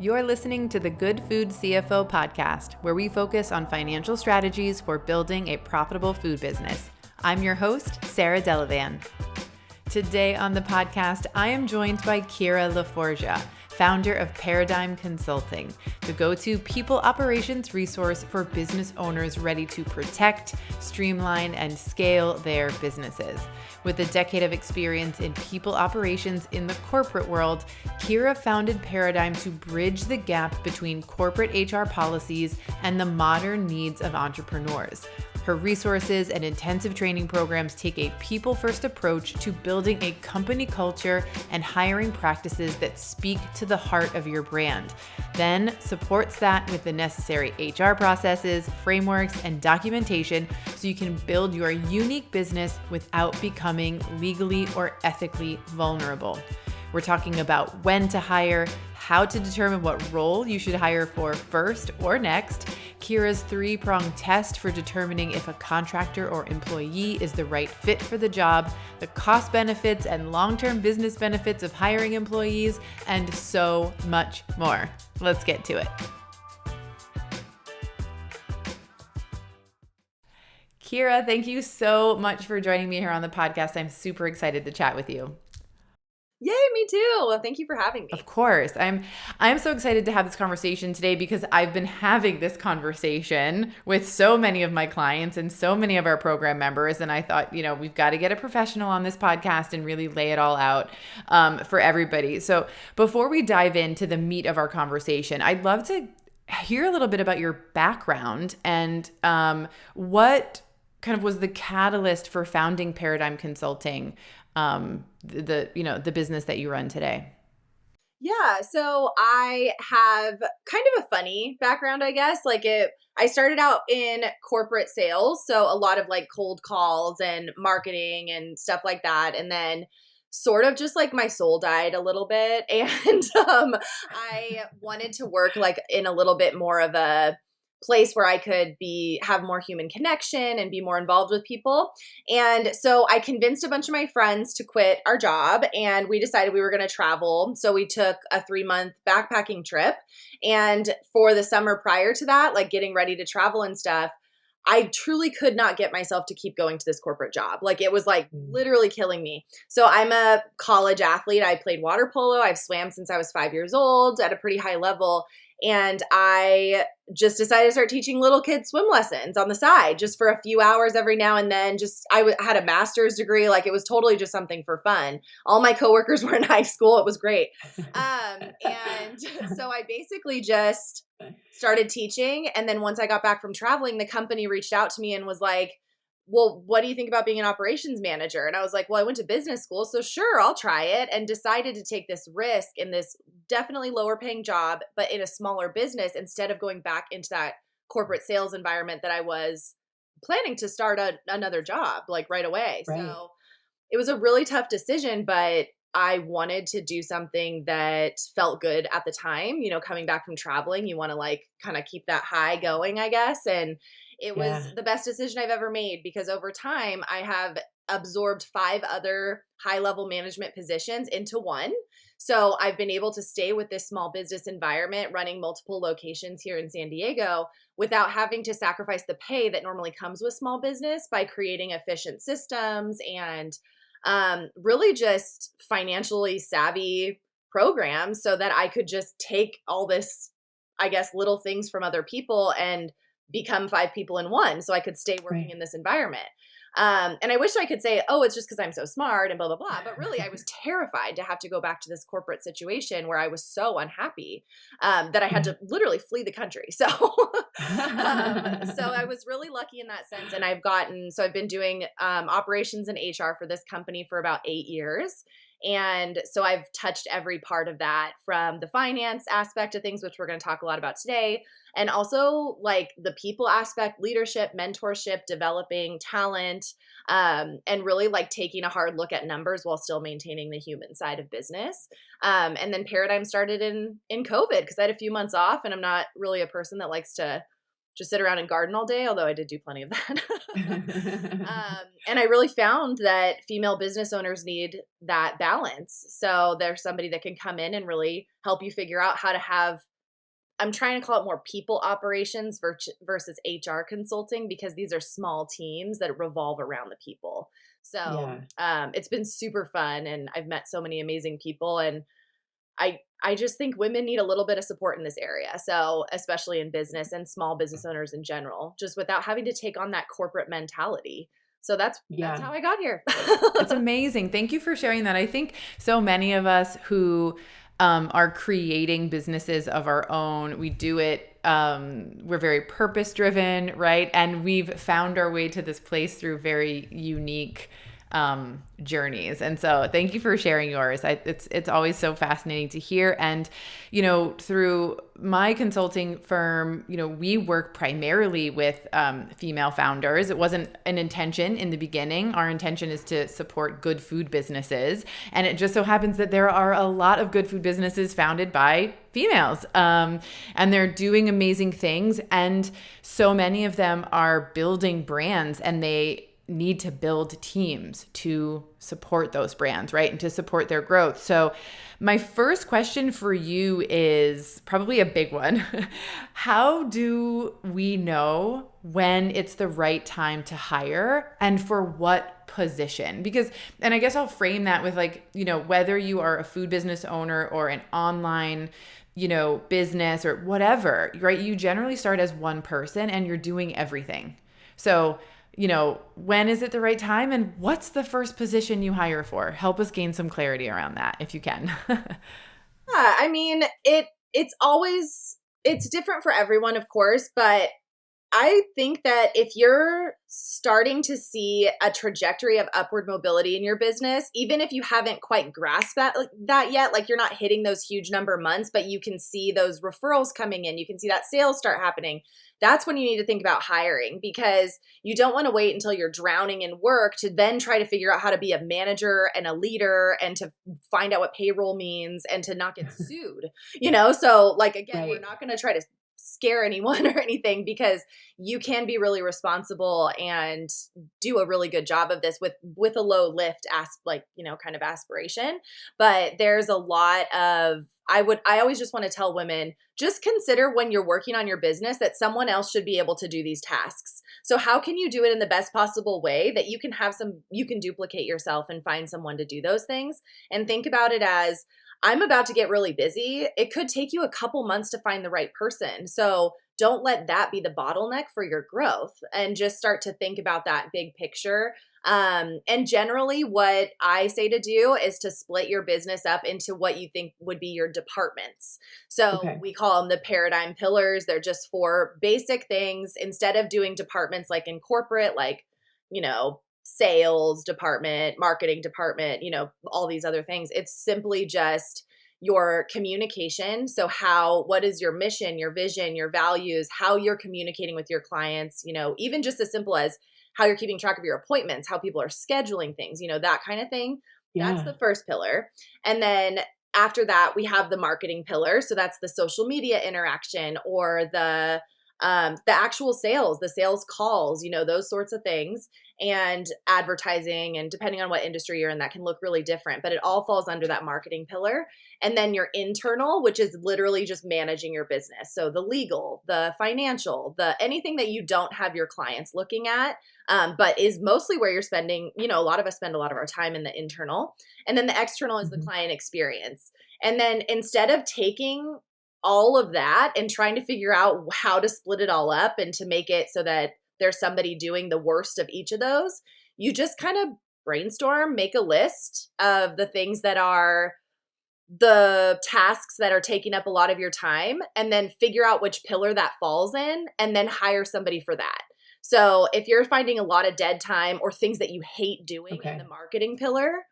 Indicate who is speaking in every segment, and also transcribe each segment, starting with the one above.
Speaker 1: You're listening to the Good Food CFO podcast, where we focus on financial strategies for building a profitable food business. I'm your host, Sarah Delavan. Today on the podcast, I am joined by Kira Forgia, founder of Paradigm Consulting, the go-to people operations resource for business owners ready to protect, streamline, and scale their businesses. With a decade of experience in people operations in the corporate world, Kira founded Paradigm to bridge the gap between corporate HR policies and the modern needs of entrepreneurs. Her resources and intensive training programs take a people-first approach to building a company culture and hiring practices that speak to the heart of your brand, then supports that with the necessary HR processes, frameworks, and documentation so you can build your unique business without becoming legally or ethically vulnerable. We're talking about when to hire, how to determine what role you should hire for first or next, Kira's three-pronged test for determining if a contractor or employee is the right fit for the job, the cost benefits and long-term business benefits of hiring employees, and so much more. Let's get to it. Kira, thank you so much for joining me here on the podcast. I'm super excited to chat with you.
Speaker 2: Yay, me too. Well, thank you for having me.
Speaker 1: Of course. I'm so excited to have this conversation today because I've been having this conversation with so many of my clients and so many of our program members. And I thought, we've got to get a professional on this podcast and really lay it all out for everybody. So before we dive into the meat of our conversation, I'd love to hear a little bit about your background and what kind of was the catalyst for founding Paradigm Consulting, the business that you run today.
Speaker 2: Yeah, so I have kind of a funny background, I guess. I started out in corporate sales, so a lot of cold calls and marketing and stuff like that, and then sort of just my soul died a little bit, and I wanted to work in a little bit more of a place where I could have more human connection and be more involved with people. And so I convinced a bunch of my friends to quit our job, and we decided we were going to travel. So we took a 3-month backpacking trip. And for the summer prior to that, getting ready to travel and stuff, I truly could not get myself to keep going to this corporate job. It was literally killing me. So I'm a college athlete. I played water polo. I've swam since I was 5 years old at a pretty high level. And I just decided to start teaching little kids swim lessons on the side, just for a few hours every now and then. I had a master's degree. It was totally just something for fun. All my coworkers were in high school. It was great. And so I basically just started teaching. And then once I got back from traveling, the company reached out to me and was like, well, what do you think about being an operations manager? And I was like, well, I went to business school, so sure, I'll try it, and decided to take this risk in this definitely lower paying job, but in a smaller business instead of going back into that corporate sales environment that I was planning to start another job right away. Right. So it was a really tough decision, but I wanted to do something that felt good at the time. Coming back from traveling, you want to kind of keep that high going, I guess. And it was the best decision I've ever made because over time I have absorbed 5 other high-level management positions into one. So I've been able to stay with this small business environment, running multiple locations here in San Diego without having to sacrifice the pay that normally comes with small business by creating efficient systems and really just financially savvy programs so that I could just take all this, I guess, little things from other people and become 5 people in one so I could stay working in this environment. And I wish I could say, oh, it's just because I'm so smart and blah, blah, blah. But really, I was terrified to have to go back to this corporate situation where I was so unhappy that I had to literally flee the country. So, so I was really lucky in that sense. And I've been doing operations and HR for this company for about 8 years. And so I've touched every part of that, from the finance aspect of things, which we're going to talk a lot about today, and also the people aspect, leadership, mentorship, developing talent, and really taking a hard look at numbers while still maintaining the human side of business. And then Paradigm started in COVID because I had a few months off, and I'm not really a person that likes to just sit around and garden all day, although I did do plenty of that. And I really found that female business owners need that balance. So there's somebody that can come in and really help you figure out how to have, I'm trying to call it more people operations versus HR consulting, because these are small teams that revolve around the people. So it's been super fun, and I've met so many amazing people, and I just think women need a little bit of support in this area. So especially in business and small business owners in general, just without having to take on that corporate mentality. So that's how I got here.
Speaker 1: It's amazing. Thank you for sharing that. I think so many of us who are creating businesses of our own, we do it. We're very purpose driven, right? And we've found our way to this place through very unique journeys. And so thank you for sharing yours. It's always so fascinating to hear. And, through my consulting firm, we work primarily with female founders. It wasn't an intention in the beginning. Our intention is to support good food businesses. And it just so happens that there are a lot of good food businesses founded by females. And they're doing amazing things. And so many of them are building brands, and they need to build teams to support those brands, right? And to support their growth. So my first question for you is probably a big one. How do we know when it's the right time to hire, and for what position? Because, and I guess I'll frame that with whether you are a food business owner or an online business or whatever, right? You generally start as one person and you're doing everything. So when is it the right time, and what's the first position you hire for? Help us gain some clarity around that if you can.
Speaker 2: I mean, it's different for everyone, of course, but I think that if you're starting to see a trajectory of upward mobility in your business, even if you haven't quite grasped that yet, like you're not hitting those huge number months, but you can see those referrals coming in, you can see that sales start happening, that's when you need to think about hiring, because you don't want to wait until you're drowning in work to then try to figure out how to be a manager and a leader and to find out what payroll means and to not get sued, So again, We're not going to try to scare anyone or anything, because you can be really responsible and do a really good job of this with a low lift kind of aspiration. But there's a lot of, I always just want to tell women, just consider when you're working on your business that someone else should be able to do these tasks. So how can you do it in the best possible way that you can duplicate yourself and find someone to do those things? And think about it as, I'm about to get really busy. It could take you a couple months to find the right person. So don't let that be the bottleneck for your growth, and just start to think about that big picture. And generally what I say to do is to split your business up into what you think would be your departments. So we call them the paradigm pillars. They're just 4 basic things. Instead of doing departments like in corporate, sales department, marketing department, all these other things. It's simply just your communication. So what is your mission, your vision, your values, how you're communicating with your clients, even just as simple as how you're keeping track of your appointments, how people are scheduling things, that kind of thing. Yeah. That's the first pillar. And then after that, we have the marketing pillar. So that's the social media interaction, or the actual sales, the sales calls, those sorts of things, and advertising. And depending on what industry you're in, that can look really different, but it all falls under that marketing pillar. And then your internal, which is literally just managing your business. So the legal, the financial, anything that you don't have your clients looking at, but is mostly where you're spending, a lot of us spend a lot of our time in the internal. And then the external is the client experience. And then instead of taking all of that and trying to figure out how to split it all up and to make it so that there's somebody doing the worst of each of those, you just kind of brainstorm, make a list of the things that are the tasks that are taking up a lot of your time, and then figure out which pillar that falls in, and then hire somebody for that. So if you're finding a lot of dead time or things that you hate doing in the marketing pillar,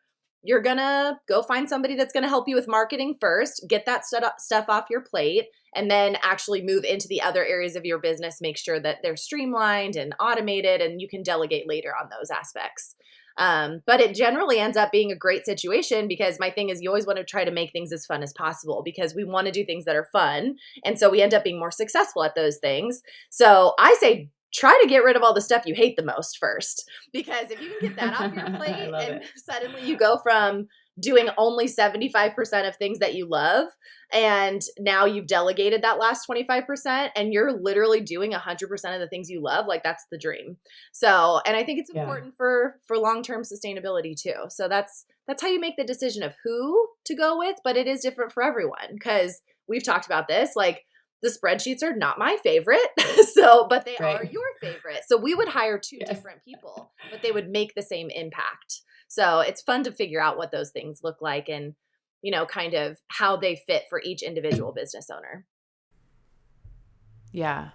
Speaker 2: you're going to go find somebody that's going to help you with marketing first, get that stuff off your plate, and then actually move into the other areas of your business, make sure that they're streamlined and automated, and you can delegate later on those aspects. But it generally ends up being a great situation because my thing is you always want to try to make things as fun as possible because we want to do things that are fun. And so we end up being more successful at those things. So I say, try to get rid of all the stuff you hate the most first, because if you can get that off your plate and suddenly you go from doing only 75% of things that you love, and now you've delegated that last 25% and you're literally doing 100% of the things you love, like that's the dream. So, and I think it's important for long-term sustainability too. So that's how you make the decision of who to go with, but it is different for everyone because we've talked about this, like the spreadsheets are not my favorite. But they are your favorite. So we would hire two different people, but they would make the same impact. So it's fun to figure out what those things look like and, kind of how they fit for each individual business owner.
Speaker 1: Yeah.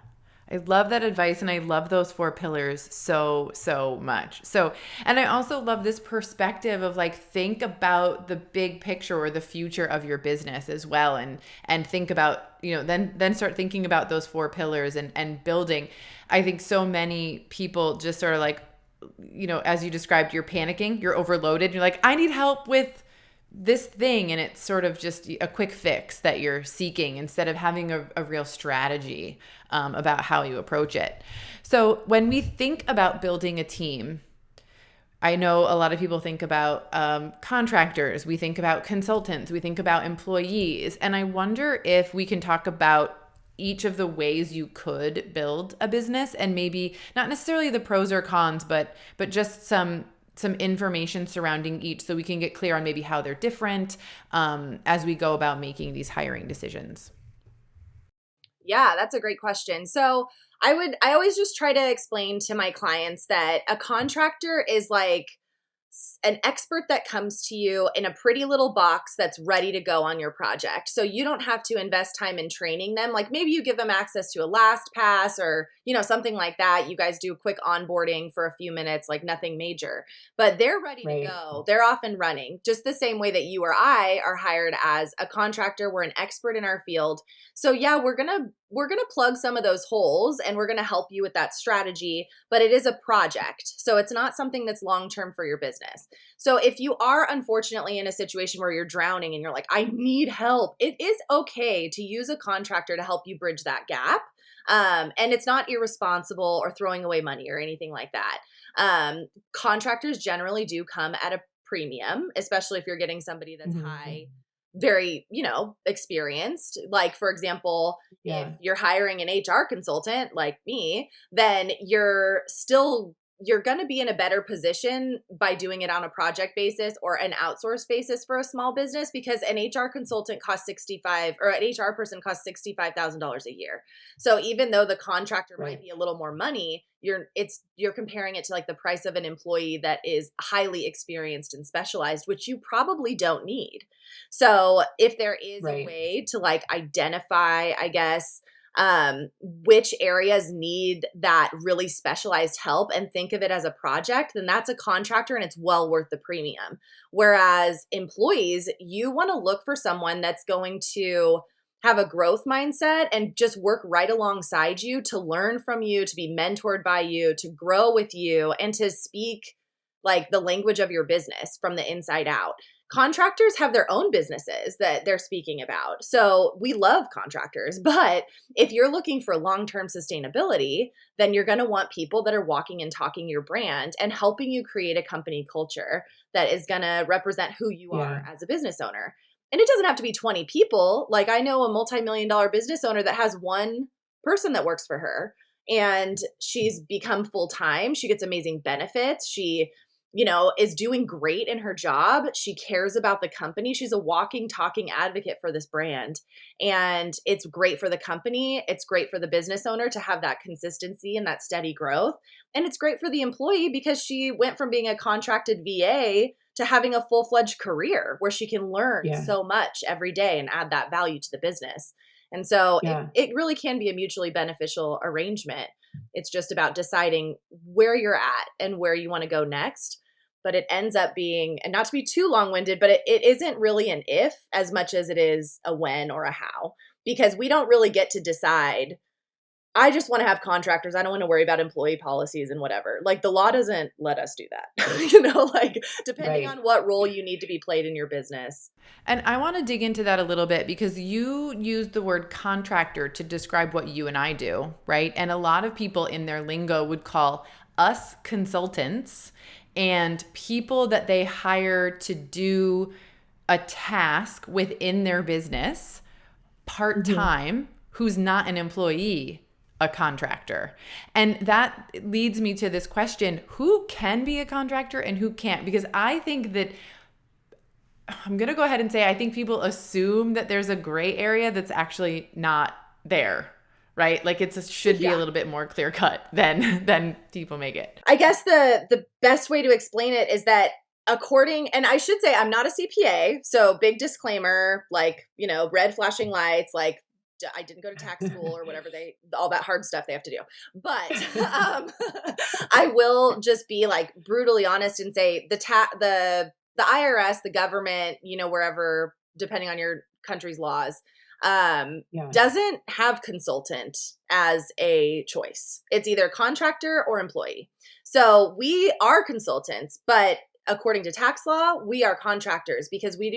Speaker 1: I love that advice and I love those 4 pillars so much. So, and I also love this perspective of like, think about the big picture or the future of your business as well. And think about, then start thinking about those 4 pillars and building. I think so many people just sort of like, as you described, you're panicking, you're overloaded. You're like, I need help with this thing. And it's sort of just a quick fix that you're seeking instead of having a real strategy about how you approach it. So when we think about building a team, I know a lot of people think about contractors, we think about consultants, we think about employees. And I wonder if we can talk about each of the ways you could build a business and maybe not necessarily the pros or cons, but just some information surrounding each so we can get clear on maybe how they're different as we go about making these hiring decisions.
Speaker 2: Yeah, that's a great question. So I always just try to explain to my clients that a contractor is like an expert that comes to you in a pretty little box that's ready to go on your project. So you don't have to invest time in training them. Like maybe you give them access to a LastPass or, something like that. You guys do a quick onboarding for a few minutes, like nothing major, but they're ready to go. They're off and running just the same way that you or I are hired as a contractor. We're an expert in our field. So yeah, we're going to plug some of those holes and we're going to help you with that strategy, but it is a project. So it's not something that's long-term for your business. So if you are unfortunately in a situation where you're drowning and you're like, I need help, it is okay to use a contractor to help you bridge that gap. And it's not irresponsible or throwing away money or anything like that. Contractors generally do come at a premium, especially if you're getting somebody that's high, very, experienced. Like, for example, if you're hiring an HR consultant like me, then you're going to be in a better position by doing it on a project basis or an outsource basis for a small business because an HR consultant costs an HR person costs $65,000 a year. So even though the contractor might be a little more money, you're comparing it to like the price of an employee that is highly experienced and specialized, which you probably don't need. So if there is a way to like identify, I guess, which areas need that really specialized help and think of it as a project, then that's a contractor and it's well worth the premium. Whereas employees, you want to look for someone that's going to have a growth mindset and just work right alongside you to learn from you, to be mentored by you, to grow with you, and to speak like the language of your business from the inside out. Contractors have their own businesses that they're speaking about. So we love contractors, but if you're looking for long-term sustainability, then you're going to want people that are walking and talking your brand and helping you create a company culture that is going to represent who you are as a business owner. And it doesn't have to be 20 people. Like I know a multi-million-dollar business owner that has one person that works for her and she's become full-time. She gets amazing benefits. She is doing great in her job. She cares about the company. She's a walking, talking advocate for this brand. And it's great for the company. It's great for the business owner to have that consistency and that steady growth. And it's great for the employee because she went from being a contracted VA to having a full-fledged career where she can learn so much every day and add that value to the business. And so it really can be a mutually beneficial arrangement. It's just about deciding where you're at and where you want to go next. But it ends up being, and not to be too long-winded, but it isn't really an if as much as it is a when or a how, because we don't really get to decide I just want to have contractors. I don't want to worry about employee policies and whatever. Like the law doesn't let us do that, like depending on what role you need to be played in your business.
Speaker 1: And I want to dig into that a little bit because you use the word contractor to describe what you and I do, right? And a lot of people in their lingo would call us consultants and people that they hire to do a task within their business part-time who's not an employee a contractor. And that leads me to this question, who can be a contractor and who can't? Because I think that I'm going to go ahead and say I think people assume that there's a gray area that's actually not there, right? Like it should be a little bit more clear cut than people make it.
Speaker 2: I guess the best way to explain it is that and I should say I'm not a CPA, so big disclaimer, like, red flashing lights, like I didn't go to tax school or whatever all that hard stuff they have to do. But I will just be like brutally honest and say the IRS, the government, wherever, depending on your country's laws, doesn't have consultant as a choice. It's either contractor or employee. So we are consultants, but according to tax law, we are contractors because we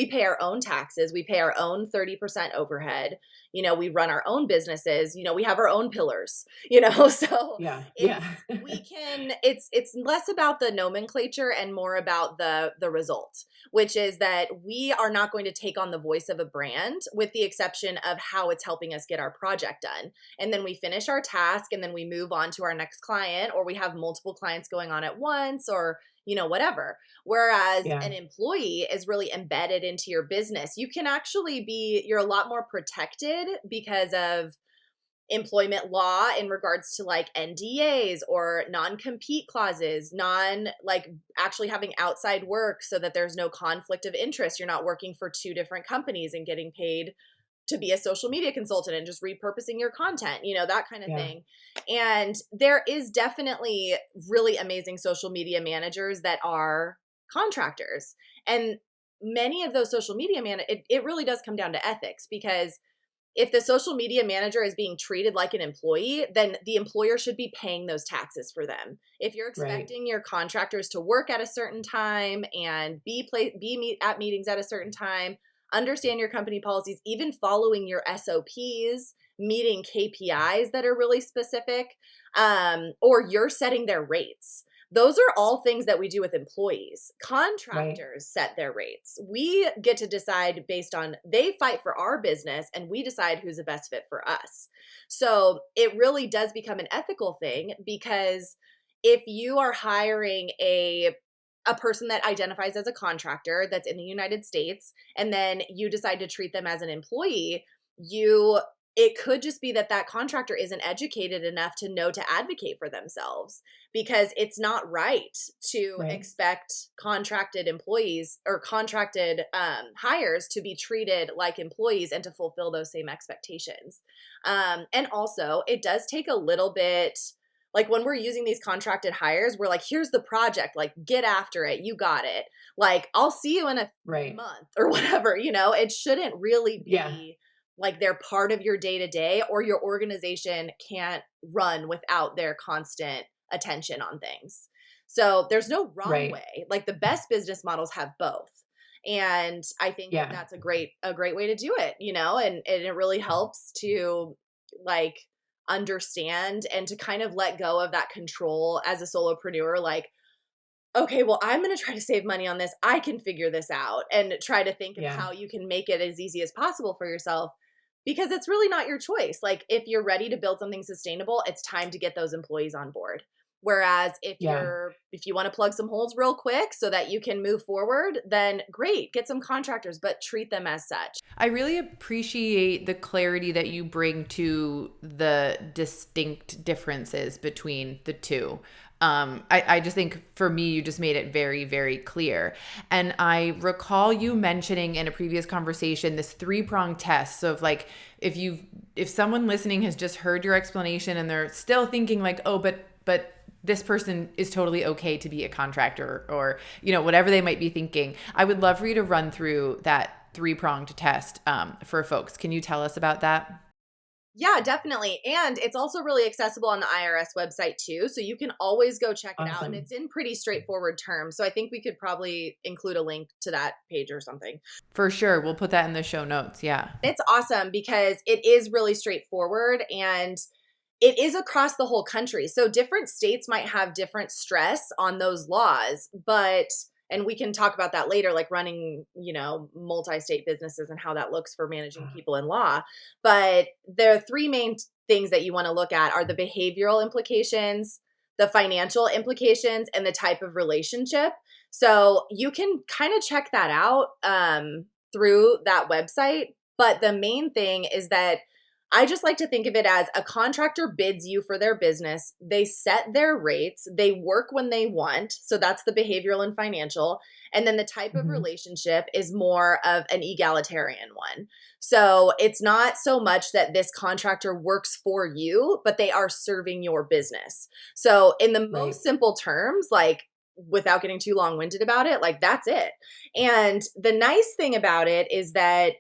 Speaker 2: pay our own taxes. We pay our own 30% overhead. We run our own businesses. We have our own pillars, so it's less about the nomenclature and more about the result, which is that we are not going to take on the voice of a brand with the exception of how it's helping us get our project done. And then we finish our task and then we move on to our next client, or we have multiple clients going on at once, or whatever. Whereas an employee is really embedded into your business. You can actually you're a lot more protected because of employment law in regards to like NDAs or non-compete clauses, actually having outside work so that there's no conflict of interest. You're not working for two different companies and getting paid to be a social media consultant and just repurposing your content, that kind of thing. And there is definitely really amazing social media managers that are contractors. And many of those social media it really does come down to ethics, because if the social media manager is being treated like an employee, then the employer should be paying those taxes for them. If you're expecting your contractors to work at a certain time and be at meetings at a certain time, understand your company policies, even following your SOPs, meeting KPIs that are really specific, or you're setting their rates. Those are all things that we do with employees. Contractors set their rates. We get to decide based on, they fight for our business and we decide who's the best fit for us. So it really does become an ethical thing, because if you are hiring a person that identifies as a contractor that's in the United States, and then you decide to treat them as an employee, it could just be that contractor isn't educated enough to know to advocate for themselves, because it's not right to expect contracted employees or contracted hires to be treated like employees and to fulfill those same expectations. And also, it does take a little bit. Like when we're using these contracted hires, we're like, here's the project, like get after it. You got it. Like, I'll see you in a month or whatever, it shouldn't really be like they're part of your day-to-day, or your organization can't run without their constant attention on things. So there's no wrong way. Like the best business models have both. And I think that's a great way to do it, and it really helps to like understand and to kind of let go of that control as a solopreneur. Like, okay, well, I'm going to try to save money on this. I can figure this out, and try to think of how you can make it as easy as possible for yourself, because it's really not your choice. Like if you're ready to build something sustainable, it's time to get those employees on board. Whereas if you want to plug some holes real quick so that you can move forward, then great, get some contractors, but treat them as such.
Speaker 1: I really appreciate the clarity that you bring to the distinct differences between the two. I just think for me, you just made it very, very clear. And I recall you mentioning in a previous conversation this 3-pronged test. So if someone listening has just heard your explanation and they're still thinking like, oh, but this person is totally okay to be a contractor, or, whatever they might be thinking, I would love for you to run through that 3-pronged test for folks. Can you tell us about that?
Speaker 2: Yeah, definitely. And it's also really accessible on the IRS website too. So you can always go check it out. And
Speaker 3: Awesome.
Speaker 2: it's in pretty straightforward terms. So I think we could probably include a link to that page or something.
Speaker 1: For sure. We'll put that in the show notes. Yeah.
Speaker 2: It's awesome because it is really straightforward and it is across the whole country. So different states might have different stress on those laws, but and we can talk about that later, like running, multi-state businesses and how that looks for managing people in law. But there are three main things that you want to look at are the behavioral implications, the financial implications, and the type of relationship. So you can kind of check that out through that website. But the main thing is that I just like to think of it as a contractor bids you for their business. They set their rates. They work when they want. So that's the behavioral and financial. And then the type of
Speaker 3: Mhm.
Speaker 2: relationship is more of an egalitarian one. So it's not so much that this contractor works for you, but they are serving your business. So in the
Speaker 3: Right.
Speaker 2: most simple terms, like without getting too long-winded about it, like that's it. And the nice thing about it is that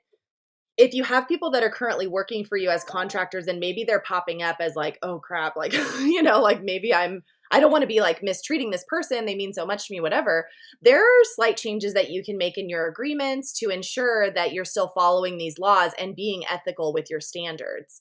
Speaker 2: if you have people that are currently working for you as contractors and maybe they're popping up as like, oh crap, like, like maybe I don't want to be like mistreating this person. They mean so much to me, whatever. There are slight changes that you can make in your agreements to ensure that you're still following these laws and being ethical with your standards.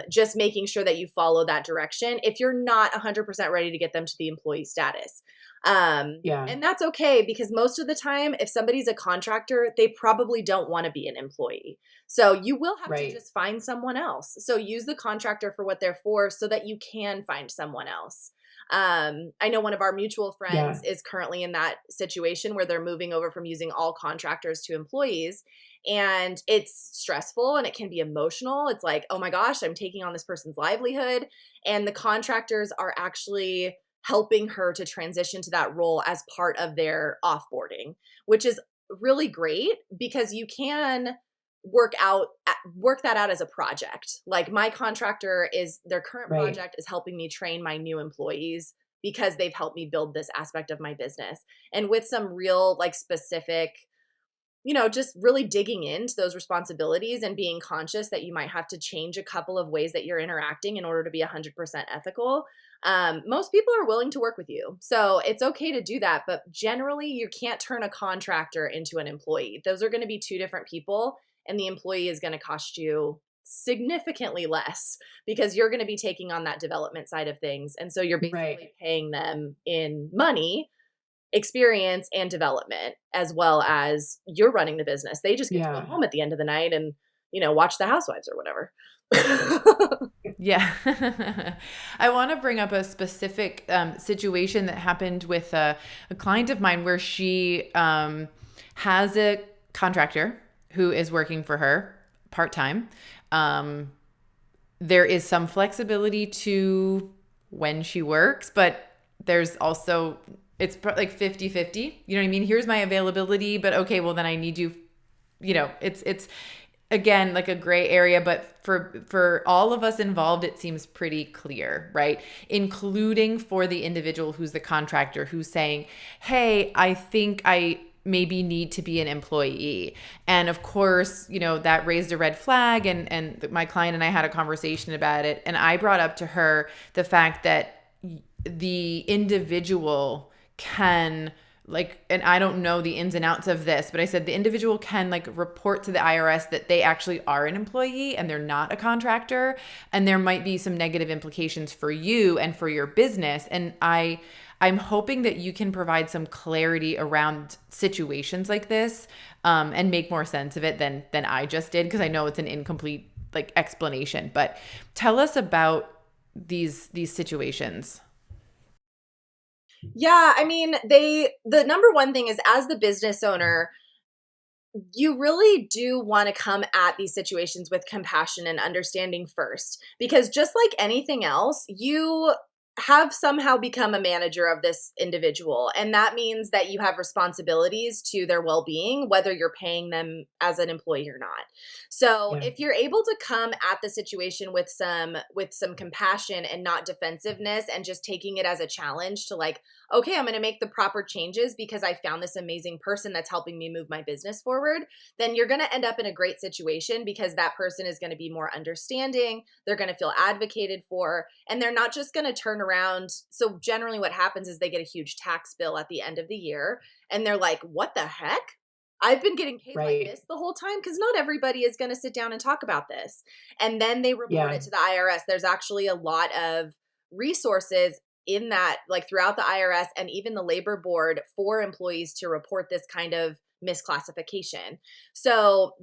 Speaker 2: Just making sure that you follow that direction if you're not 100% ready to get them to the employee status.
Speaker 3: Yeah.
Speaker 2: And that's okay because most of the time, if somebody's a contractor, they probably don't want to be an employee. So you will have to
Speaker 3: Right.
Speaker 2: just find someone else. So use the contractor for what they're for so that you can find someone else. I know one of our mutual friends
Speaker 3: Yeah.
Speaker 2: is currently in that situation where they're moving over from using all contractors to employees. And it's stressful and it can be emotional. It's like, oh my gosh, I'm taking on this person's livelihood. And the contractors are actually helping her to transition to that role as part of their offboarding, which is really great because you can work that out as a project. Like my contractor is their current
Speaker 3: Right.
Speaker 2: project is helping me train my new employees because they've helped me build this aspect of my business. And with some real like specific just really digging into those responsibilities and being conscious that you might have to change a couple of ways that you're interacting in order to be 100% ethical. Most people are willing to work with you. So it's okay to do that. But generally, you can't turn a contractor into an employee. Those are going to be two different people, and the employee is going to cost you significantly less because you're going to be taking on that development side of things. And so you're
Speaker 3: Right.
Speaker 2: basically paying them in money, experience, and development, as well as you're running the business. They just get to go
Speaker 3: Yeah.
Speaker 2: home at the end of the night and, watch the housewives or whatever.
Speaker 1: Yeah. I want to bring up a specific situation that happened with a client of mine where she has a contractor who is working for her part-time. There is some flexibility to when she works, but there's also, it's like 50-50. You know what I mean? Here's my availability, but okay, well then I need you, it's again like a gray area, but for all of us involved it seems pretty clear, right? Including for the individual who's the contractor who's saying, hey, I think I maybe need to be an employee. And of course, that raised a red flag, and my client and I had a conversation about it, and I brought up to her the fact that the individual can, like, and I don't know the ins and outs of this, but I said the individual can like report to the IRS that they actually are an employee and they're not a contractor. And there might be some negative implications for you and for your business. And I'm hoping that you can provide some clarity around situations like this, and make more sense of it than I just did, because I know it's an incomplete like explanation. But tell us about these situations.
Speaker 2: Yeah, I mean, the number one thing is as the business owner, you really do want to come at these situations with compassion and understanding first, because just like anything else, you have somehow become a manager of this individual. And that means that you have responsibilities to their well-being, whether you're paying them as an employee or not. So if you're able to come at the situation with some compassion and not defensiveness, and just taking it as a challenge to like, okay, I'm going to make the proper changes because I found this amazing person that's helping me move my business forward, then you're going to end up in a great situation, because that person is going to be more understanding. They're going to feel advocated for, and they're not just going to turn around. So generally what happens is they get a huge tax bill at the end of the year, and they're like, what the heck? I've been getting paid like this the whole time, because not everybody is going to sit down and talk about this. And then they report it to the IRS. There's actually a lot of resources in that, like throughout the IRS and even the labor board, for employees to report this kind of misclassification. So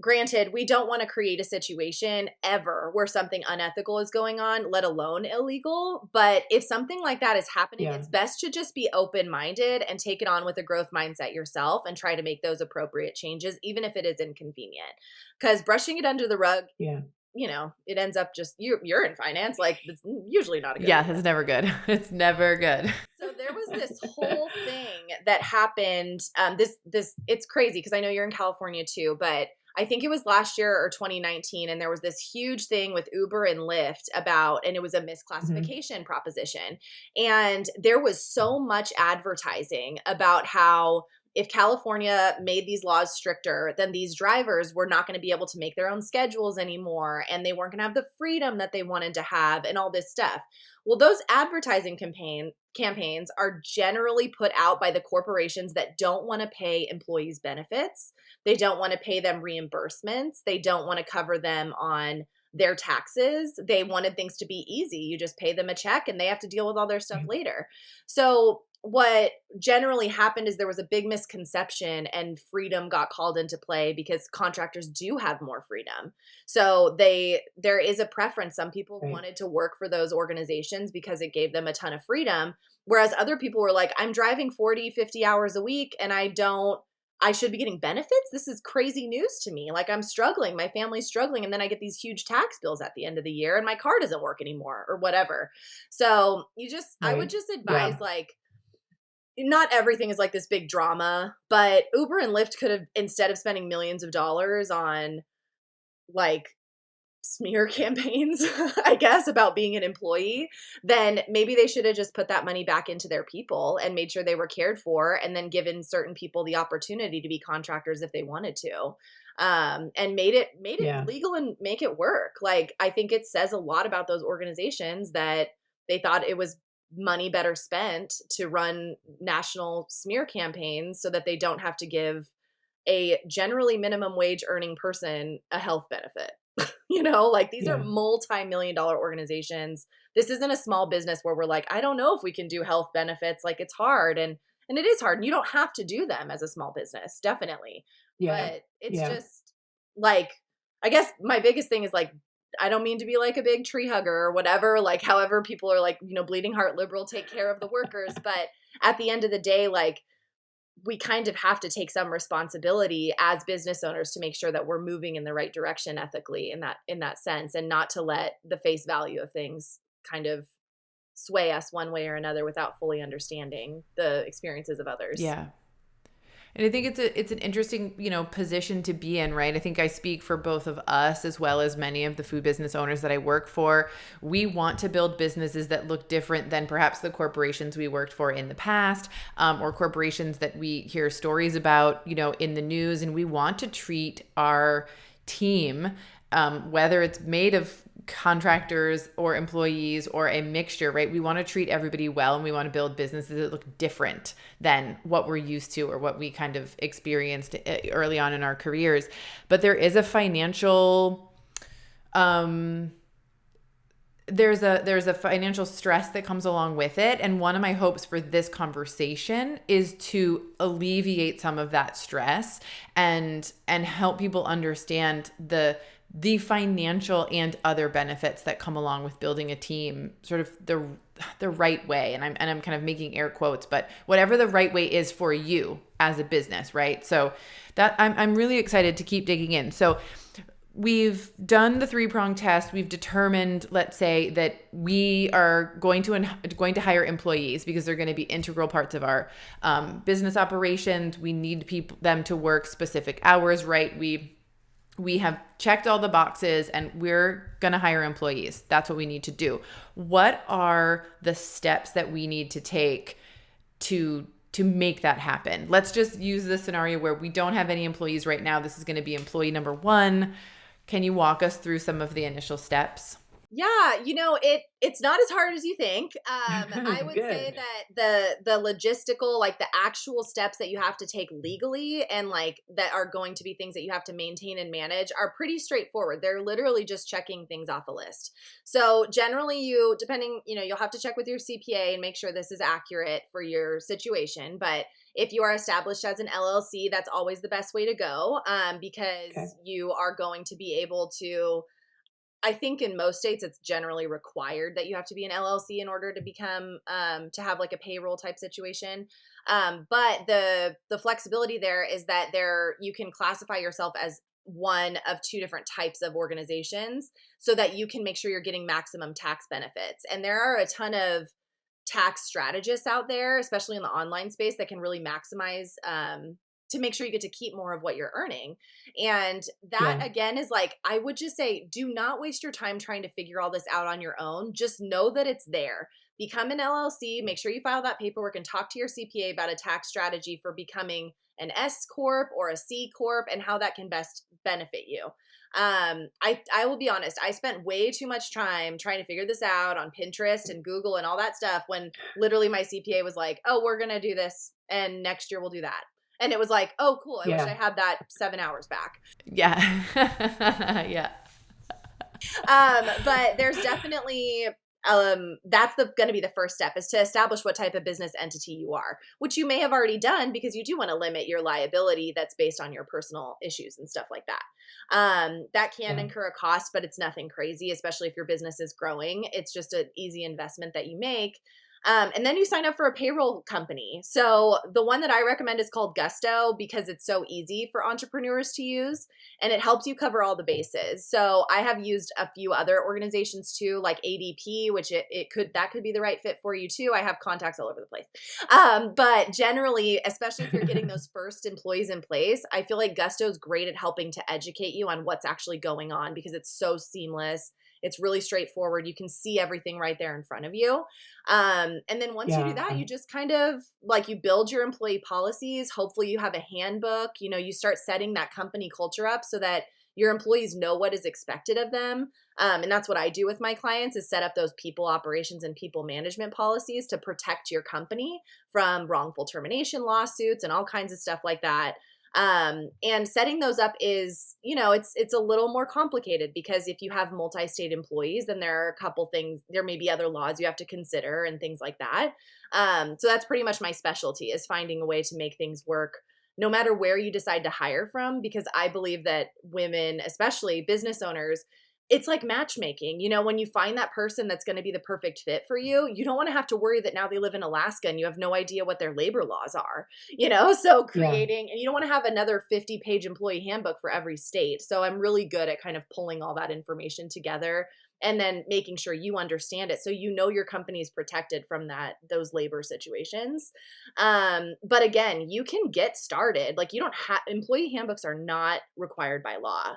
Speaker 2: granted, we don't want to create a situation ever where something unethical is going on, let alone illegal. But if something like that is happening, it's best to just be open-minded and take it on with a growth mindset yourself, and try to make those appropriate changes, even if it is inconvenient. Because brushing it under the rug, it ends up just, you're in finance. Like, it's usually not a good idea.
Speaker 1: It's never good. It's never good.
Speaker 2: So there was this whole thing that happened. It's crazy, because I know you're in California too, but I think it was last year or 2019, and there was this huge thing with Uber and Lyft and it was a misclassification proposition. And there was so much advertising about how if California made these laws stricter, then these drivers were not going to be able to make their own schedules anymore, and they weren't going to have the freedom that they wanted to have, and all this stuff. Well, those advertising campaigns are generally put out by the corporations that don't want to pay employees benefits. They don't want to pay them reimbursements. They don't want to cover them on their taxes. They wanted things to be easy. You just pay them a check and they have to deal with all their stuff later. So what generally happened is there was a big misconception, and freedom got called into play, because contractors do have more freedom. So there is a preference. Some people wanted to work for those organizations because it gave them a ton of freedom. Whereas other people were like, I'm driving 40, 50 hours a week and I should be getting benefits. This is crazy news to me. Like, I'm struggling. My family's struggling. And then I get these huge tax bills at the end of the year, and my car doesn't work anymore, or whatever. So I would just advise, like, not everything is like this big drama, but Uber and Lyft could have, instead of spending millions of dollars on like smear campaigns, I guess, about being an employee, then maybe they should have just put that money back into their people and made sure they were cared for, and then given certain people the opportunity to be contractors if they wanted to, and made it legal and make it work. Like, I think it says a lot about those organizations that they thought it was money better spent to run national smear campaigns so that they don't have to give a generally minimum wage earning person a health benefit. Like, these are multi-million-dollar organizations. This isn't a small business where we're like, I don't know if we can do health benefits. Like, it's hard, and it is hard, and you don't have to do them as a small business, definitely. But it's just like, I guess my biggest thing is like, I don't mean to be like a big tree hugger or whatever, like, however people are like, bleeding heart liberal, take care of the workers. But at the end of the day, like, we kind of have to take some responsibility as business owners to make sure that we're moving in the right direction ethically in that sense, and not to let the face value of things kind of sway us one way or another without fully understanding the experiences of others.
Speaker 1: Yeah. And I think it's an interesting, position to be in, right? I think I speak for both of us as well as many of the food business owners that I work for. We want to build businesses that look different than perhaps the corporations we worked for in the past, or corporations that we hear stories about, in the news. And we want to treat our team, whether it's made of contractors or employees or a mixture, right? We want to treat everybody well, and we want to build businesses that look different than what we're used to or what we kind of experienced early on in our careers. But there is a financial, there's a financial stress that comes along with it. And one of my hopes for this conversation is to alleviate some of that stress and help people understand the financial and other benefits that come along with building a team sort of the right way. And I'm kind of making air quotes, but whatever the right way is for you as a business, right? So that I'm really excited to keep digging in. So we've done the 3-prong test. We've determined, let's say, that we are going to hire employees because they're going to be integral parts of our business operations. We need them to work specific hours, right? We have checked all the boxes and we're going to hire employees. That's what we need to do. What are the steps that we need to take to make that happen? Let's just use this scenario where we don't have any employees right now. This is going to be employee number 1. Can you walk us through some of the initial steps?
Speaker 2: Yeah, it's not as hard as you think. I would say that the logistical, like the actual steps that you have to take legally and like that are going to be things that you have to maintain and manage are pretty straightforward. They're literally just checking things off a list. So generally you'll have to check with your CPA and make sure this is accurate for your situation. But if you are established as an LLC, that's always the best way to go, because you are going to be able to, I think in most states, it's generally required that you have to be an LLC in order to become, to have like a payroll type situation. But the flexibility there is that you can classify yourself as one of 2 different types of organizations so that you can make sure you're getting maximum tax benefits. And there are a ton of tax strategists out there, especially in the online space, that can really maximize, to make sure you get to keep more of what you're earning. And that again is like, I would just say, do not waste your time trying to figure all this out on your own. Just know that it's there. Become an LLC, make sure you file that paperwork and talk to your CPA about a tax strategy for becoming an S Corp or a C Corp and how that can best benefit you. I will be honest, I spent way too much time trying to figure this out on Pinterest and Google and all that stuff when literally my CPA was like, oh, we're going to do this and next year we'll do that. And it was like, oh, cool. I wish I had that 7 hours back.
Speaker 1: Yeah. Yeah.
Speaker 2: But there's definitely, that's going to be the first step, is to establish what type of business entity you are, which you may have already done because you do want to limit your liability that's based on your personal issues and stuff like that. That can incur a cost, but it's nothing crazy, especially if your business is growing. It's just an easy investment that you make. And then you sign up for a payroll company. So the one that I recommend is called Gusto because it's so easy for entrepreneurs to use and it helps you cover all the bases. So I have used a few other organizations too, like ADP, which that could be the right fit for you too. I have contacts all over the place. But generally, especially if you're getting those first employees in place, I feel like Gusto is great at helping to educate you on what's actually going on because it's so seamless. It's really straightforward. You can see everything right there in front of you. And then once you do that, you just kind of like you build your employee policies. Hopefully you have a handbook, you start setting that company culture up so that your employees know what is expected of them. And that's what I do with my clients is set up those people operations and people management policies to protect your company from wrongful termination lawsuits and all kinds of stuff like that. And setting those up is, it's a little more complicated because if you have multi-state employees, then there are a couple things, there may be other laws you have to consider and things like that. So that's pretty much my specialty is finding a way to make things work no matter where you decide to hire from, because I believe that women, especially business owners, it's like matchmaking. When you find that person that's going to be the perfect fit for you, you don't want to have to worry that now they live in Alaska and you have no idea what their labor laws are, so creating, and you don't want to have another 50-page employee handbook for every state. So I'm really good at kind of pulling all that information together and then making sure you understand it. So, your company is protected from those labor situations. But again, you can get started. Like employee handbooks are not required by law.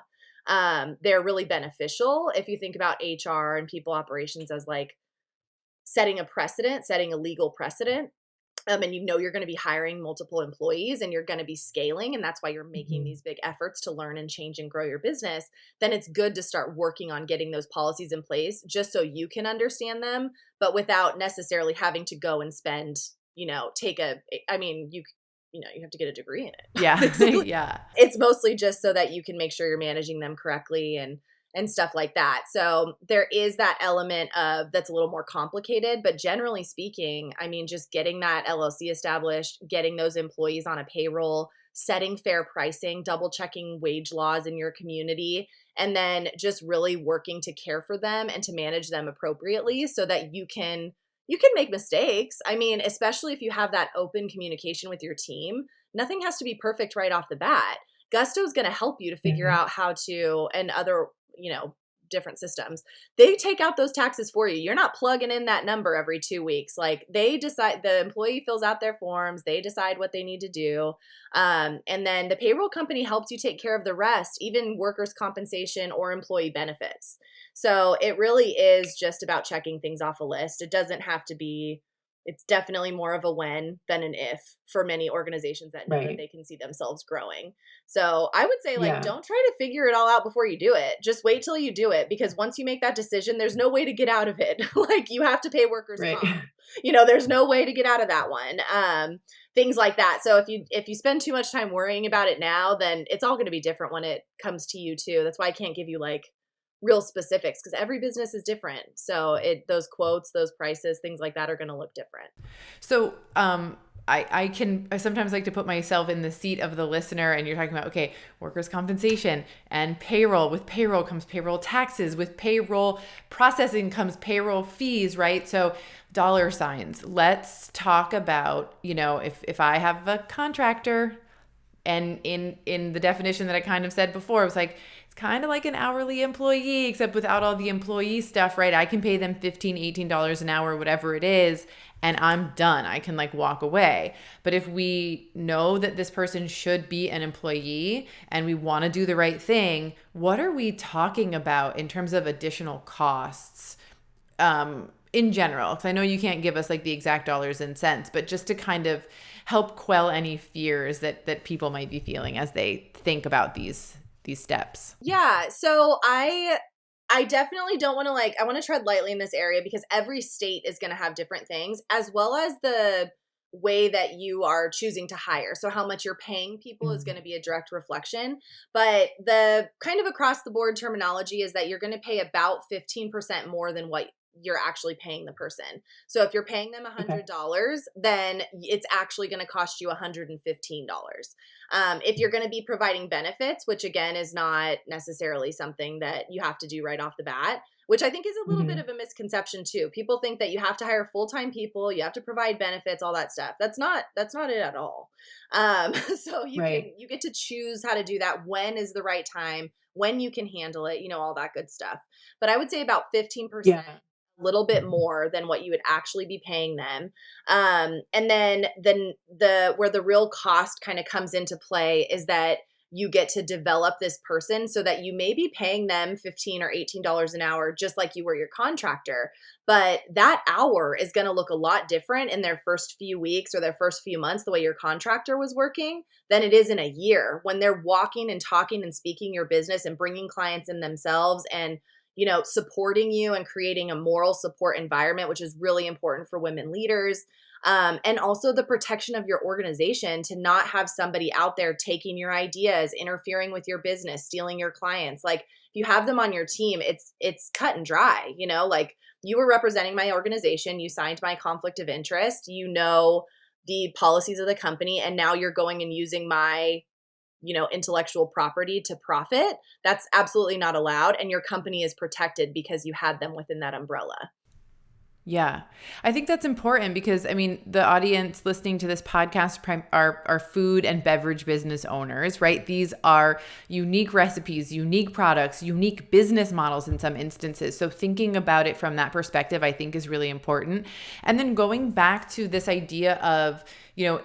Speaker 2: They're really beneficial if you think about HR and people operations as like setting a legal precedent. And you're going to be hiring multiple employees and you're going to be scaling. And that's why you're making these big efforts to learn and change and grow your business. Then it's good to start working on getting those policies in place just so you can understand them, but without necessarily having to go and spend, you have to get a degree in it.
Speaker 1: Yeah. Yeah.
Speaker 2: It's mostly just so that you can make sure you're managing them correctly and stuff like that. So there is that element of that's a little more complicated, but generally speaking, just getting that LLC established, getting those employees on a payroll, setting fair pricing, double checking wage laws in your community, and then just really working to care for them and to manage them appropriately so that you can make mistakes. Especially if you have that open communication with your team, nothing has to be perfect right off the bat. Gusto's going to help you to figure out how to, and other, different systems. They take out those taxes for you. You're not plugging in that number every 2 weeks. Like they decide, the employee fills out their forms, they decide what they need to do. And then the payroll company helps you take care of the rest, even workers' compensation or employee benefits. So it really is just about checking things off a list. It doesn't have to be, it's definitely more of a when than an if for many organizations that know that they can see themselves growing. So I would say don't try to figure it all out before you do it. Just wait till you do it, because once you make that decision, there's no way to get out of it. Like you have to pay workers' comp. There's no way to get out of that one. Things like that. So if you spend too much time worrying about it now, then it's all going to be different when it comes to you too. That's why I can't give you real specifics, because every business is different. So those quotes, those prices, things like that are going to look different.
Speaker 1: So I sometimes like to put myself in the seat of the listener, and you're talking about, okay, workers' compensation and payroll. With payroll comes payroll taxes. With payroll processing comes payroll fees, right? So dollar signs. Let's talk about, if I have a contractor, and in the definition that I kind of said before, it was like, kind of like an hourly employee, except without all the employee stuff, right? I can pay them $15, $18 an hour, whatever it is, and I'm done. I can walk away. But if we know that this person should be an employee and we want to do the right thing, what are we talking about in terms of additional costs in general? Because I know you can't give us the exact dollars and cents, but just to kind of help quell any fears that people might be feeling as they think about these steps.
Speaker 2: Yeah. So I definitely don't want to I want to tread lightly in this area, because every state is going to have different things, as well as the way that you are choosing to hire. So how much you're paying people is going to be a direct reflection. But the kind of across the board terminology is that you're going to pay about 15% more than what you're actually paying the person. So if you're paying them $100, then it's actually going to cost you $115. If you're going to be providing benefits, which again is not necessarily something that you have to do right off the bat, which I think is a little bit of a misconception too. People think that you have to hire full-time people, you have to provide benefits, all that stuff. That's not it at all. So you get to choose how to do that. When is the right time, when you can handle it, all that good stuff. But I would say about 15%. A little bit more than what you would actually be paying them. And then where the real cost kind of comes into play is that you get to develop this person, so that you may be paying them $15 or $18 an hour, just like you were your contractor. But that hour is going to look a lot different in their first few weeks or their first few months, the way your contractor was working, than it is in a year, when they're walking and talking and speaking your business and bringing clients in themselves, and supporting you and creating a moral support environment, which is really important for women leaders. And also the protection of your organization, to not have somebody out there taking your ideas, interfering with your business, stealing your clients. If you have them on your team, it's cut and dry. You were representing my organization, you signed my conflict of interest, the policies of the company, and now you're going and using my intellectual property to profit. That's absolutely not allowed. And your company is protected because you had them within that umbrella.
Speaker 1: Yeah. I think that's important, because the audience listening to this podcast are food and beverage business owners, right? These are unique recipes, unique products, unique business models in some instances. So thinking about it from that perspective, I think, is really important. And then going back to this idea of,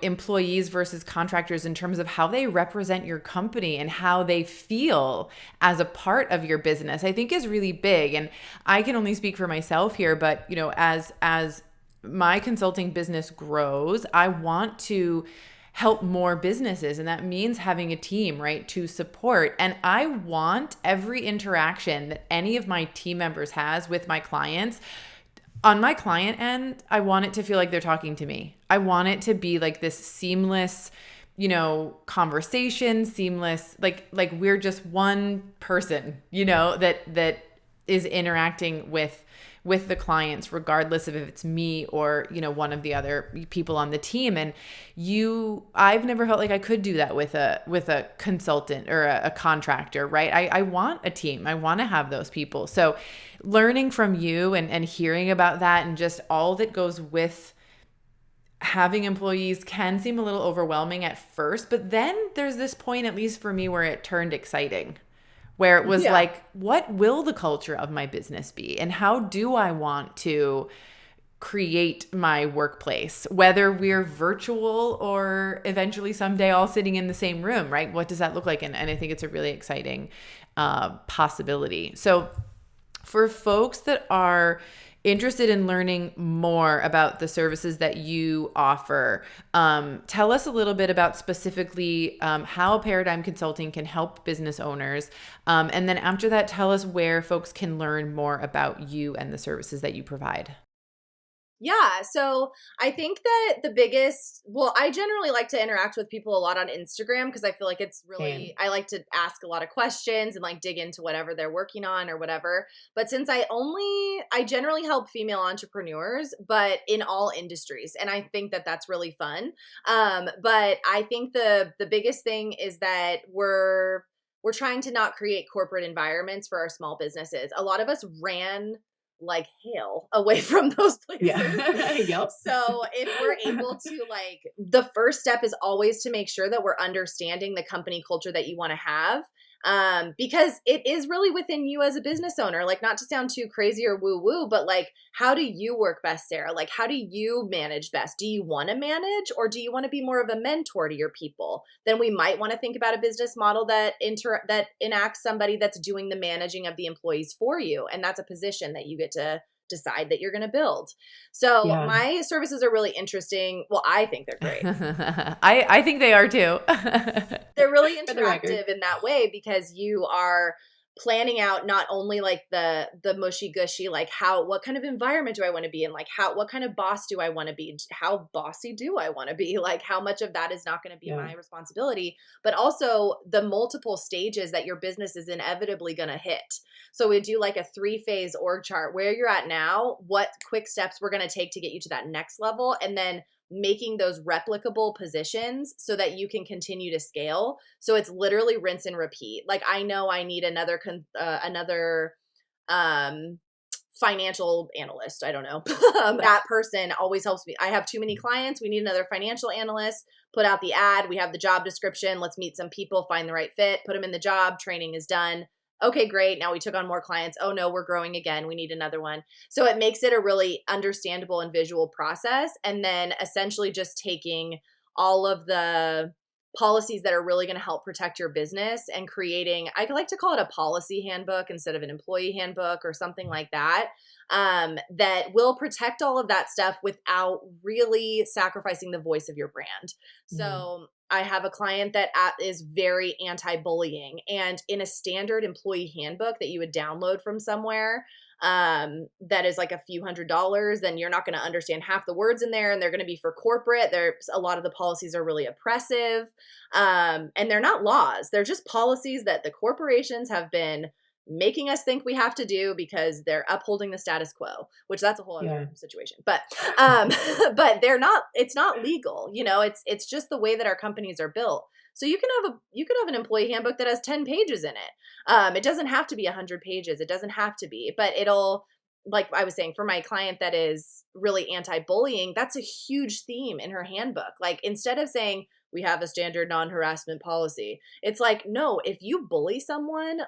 Speaker 1: employees versus contractors in terms of how they represent your company and how they feel as a part of your business, I think is really big. And I can only speak for myself here, but, as my consulting business grows, I want to help more businesses. And that means having a team, right, to support. And I want every interaction that any of my team members has with my clients, on my client end, I want it to feel like they're talking to me. I want it to be this seamless, conversation, seamless, like we're just one person, that is interacting with the clients, regardless of if it's me or, one of the other people on the team. And I've never felt like I could do that with a consultant or a contractor, right? I want a team. I want to have those people. So learning from you and hearing about that, and just all that goes with having employees can seem a little overwhelming at first, but then there's this point, at least for me, where it turned exciting, where it was like, what will the culture of my business be? And how do I want to create my workplace, whether we're virtual or eventually someday all sitting in the same room, right? What does that look like? And I think it's a really exciting possibility. So for folks that are interested in learning more about the services that you offer, tell us a little bit about specifically how Paradigm Consulting can help business owners. And then after that, tell us where folks can learn more about you and the services that you provide.
Speaker 2: Yeah, so I think that I generally like to interact with people a lot on Instagram because I feel like it's really, I like to ask a lot of questions and like dig into whatever they're working on or whatever. But since I generally help female entrepreneurs, but in all industries. And I think that that's really fun. But I think the biggest thing is that we're trying to not create corporate environments for our small businesses. A lot of us ran like hail away from those places.
Speaker 3: Yeah. Yep.
Speaker 2: So if we're able to the first step is always to make sure that we're understanding the company culture that you want to have. Because it is really within you as a business owner, not to sound too crazy or woo woo, but how do you work best, Sarah? How do you manage best? Do you want to manage or do you want to be more of a mentor to your people? Then we might want to think about a business model that enacts somebody that's doing the managing of the employees for you. And that's a position that you get to decide that you're going to build. So my services are really interesting. Well, I think they're great.
Speaker 1: I think they are too.
Speaker 2: They're really interactive in that way because you are planning out not only the mushy gushy, what kind of environment do I want to be in? What kind of boss do I want to be? How bossy do I want to be? How much of that is not going to be my responsibility, but also the multiple stages that your business is inevitably going to hit. So we do a 3-phase org chart where you're at now, what quick steps we're going to take to get you to that next level, and then making those replicable positions so that you can continue to scale. So it's literally rinse and repeat. I know I need another financial analyst. I don't know. That person always helps me. I have too many clients. We need another financial analyst. Put out the ad. We have the job description. Let's meet some people, find the right fit, put them in the job. Training is done. Okay, great. Now we took on more clients. Oh no, we're growing again. We need another one. So it makes it a really understandable and visual process. And then essentially just taking all of the policies that are really going to help protect your business and creating, I like to call it a policy handbook instead of an employee handbook or something like that, that will protect all of that stuff without really sacrificing the voice of your brand. So I have a client that is very anti-bullying, and in a standard employee handbook that you would download from somewhere, that is a few $100s, then you're not going to understand half the words in there, and they're going to be for corporate. There's a lot of the policies are really oppressive, and they're not laws. They're just policies that the corporations have been making us think we have to do because they're upholding the status quo, which that's a whole other situation. But but they're not, it's not legal, it's just the way that our companies are built. So you could have an employee handbook that has 10 pages in it. It doesn't have to be 100 pages. It doesn't have to be, but it'll, like I was saying, for my client that is really anti-bullying, that's a huge theme in her handbook. Instead of saying we have a standard non-harassment policy, it's no, if you bully someone,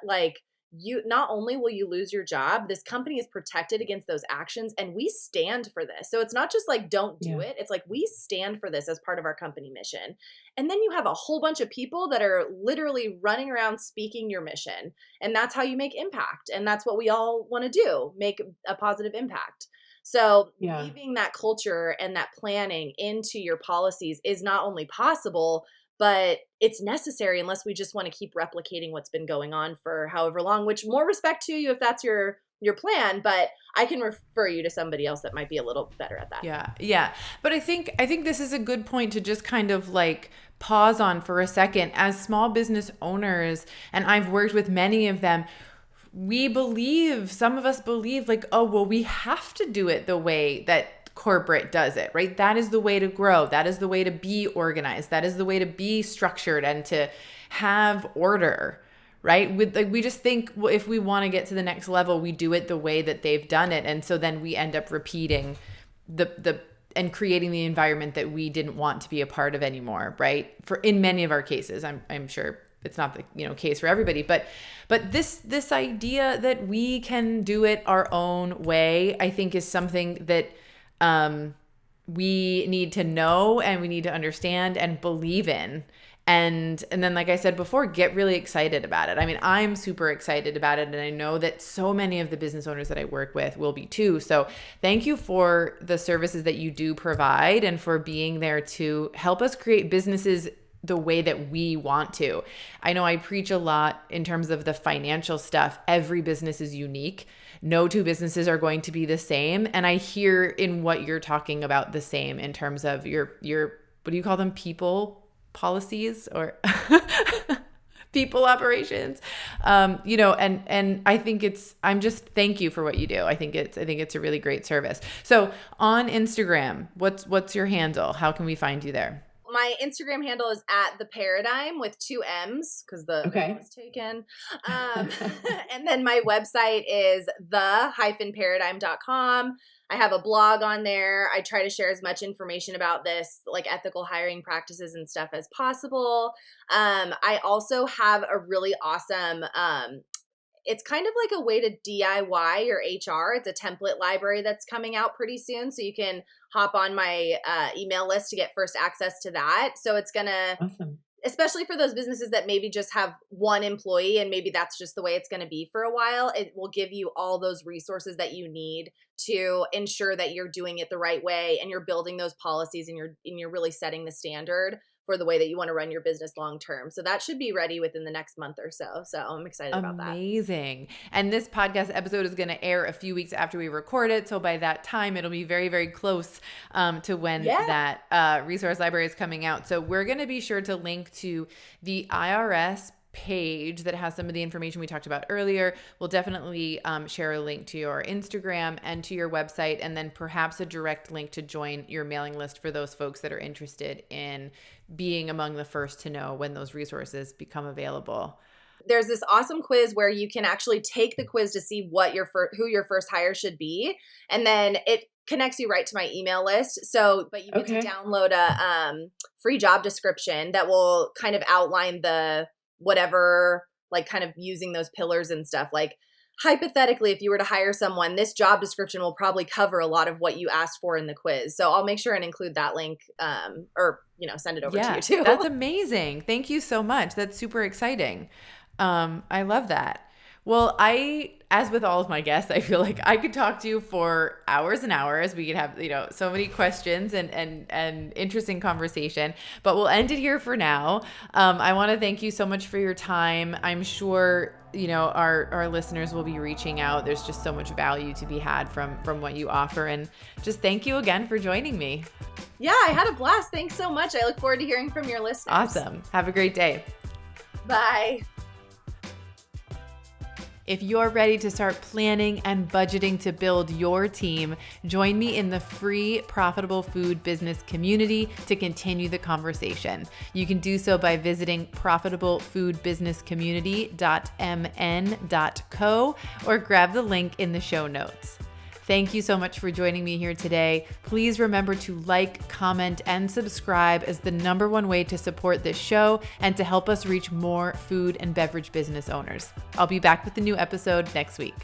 Speaker 2: you not only will you lose your job, this company is protected against those actions, and we stand for this. So it's not just don't do it. It's we stand for this as part of our company mission. And then you have a whole bunch of people that are literally running around speaking your mission. And that's how you make impact. And that's what we all want to do, make a positive impact. So weaving that culture and that planning into your policies is not only possible, but it's necessary unless we just want to keep replicating what's been going on for however long, which more respect to you if that's your plan, but I can refer you to somebody else that might be a little better at that.
Speaker 1: Yeah. But I think this is a good point to just kind of pause on for a second. As small business owners, and I've worked with many of them, some of us believe oh, well, we have to do it the way that corporate does it, right? That is the way to grow. That is the way to be organized. That is the way to be structured and to have order, right? We just think, well, if we want to get to the next level, we do it the way that they've done it. And so then we end up repeating the and creating the environment that we didn't want to be a part of anymore, right? In many of our cases, I'm sure it's not the case for everybody, but this idea that we can do it our own way, I think, is something that we need to know and we need to understand and believe in. And then, like I said before, get really excited about it. I mean, I'm super excited about it, and I know that so many of the business owners that I work with will be too. So thank you for the services that you do provide and for being there to help us create businesses the way that we want to. I know I preach a lot in terms of the financial stuff. Every business is unique. No two businesses are going to be the same. And I hear in what you're talking about the same in terms of your what do you call them? People policies or people operations, and I think thank you for what you do. I think it's a really great service. So on Instagram, what's your handle? How can we find you there?
Speaker 2: My Instagram handle is @theparadigm with 2 M's because the M was taken. And then my website is the-paradigm.com. I have a blog on there. I try to share as much information about this, like ethical hiring practices and stuff, as possible. I also have a really awesome, it's kind of like a way to DIY your HR. It's a template library that's coming out pretty soon. So you can hop on my email list to get first access to that. So it's going to,
Speaker 3: Awesome.
Speaker 2: Especially for those businesses that maybe just have one employee and maybe that's just the way it's going to be for a while, it will give you all those resources that you need to ensure that you're doing it the right way and you're building those policies and you're really setting the standard for the way that you want to run your business long term. So that should be ready within the next month or so. So I'm excited about that.
Speaker 1: Amazing. And this podcast episode is going to air a few weeks after we record it. So by that time, it'll be very, very close to when that resource library is coming out. So we're going to be sure to link to the IRS page that has some of the information we talked about earlier. We'll definitely share a link to your Instagram and to your website, and then perhaps a direct link to join your mailing list for those folks that are interested in being among the first to know when those resources become available.
Speaker 2: There's this awesome quiz where you can actually take the quiz to see what who your first hire should be, and then it connects you right to my email list. So, but you get to download a free job description that will kind of outline the whatever, like kind of using those pillars and stuff. Like hypothetically, if you were to hire someone, this job description will probably cover a lot of what you asked for in the quiz. So I'll make sure and include that link or send it over to you too.
Speaker 1: That's amazing. Thank you so much. That's super exciting. I love that. Well, as with all of my guests, I feel like I could talk to you for hours and hours. We could have, so many questions and interesting conversation, but we'll end it here for now. I want to thank you so much for your time. I'm sure, our listeners will be reaching out. There's just so much value to be had from what you offer. And just thank you again for joining me.
Speaker 2: Yeah, I had a blast. Thanks so much. I look forward to hearing from your listeners.
Speaker 1: Awesome. Have a great day.
Speaker 2: Bye.
Speaker 1: If you're ready to start planning and budgeting to build your team, join me in the free Profitable Food Business community to continue the conversation. You can do so by visiting profitablefoodbusinesscommunity.mn.co or grab the link in the show notes. Thank you so much for joining me here today. Please remember to like, comment, and subscribe as the #1 way to support this show and to help us reach more food and beverage business owners. I'll be back with a new episode next week.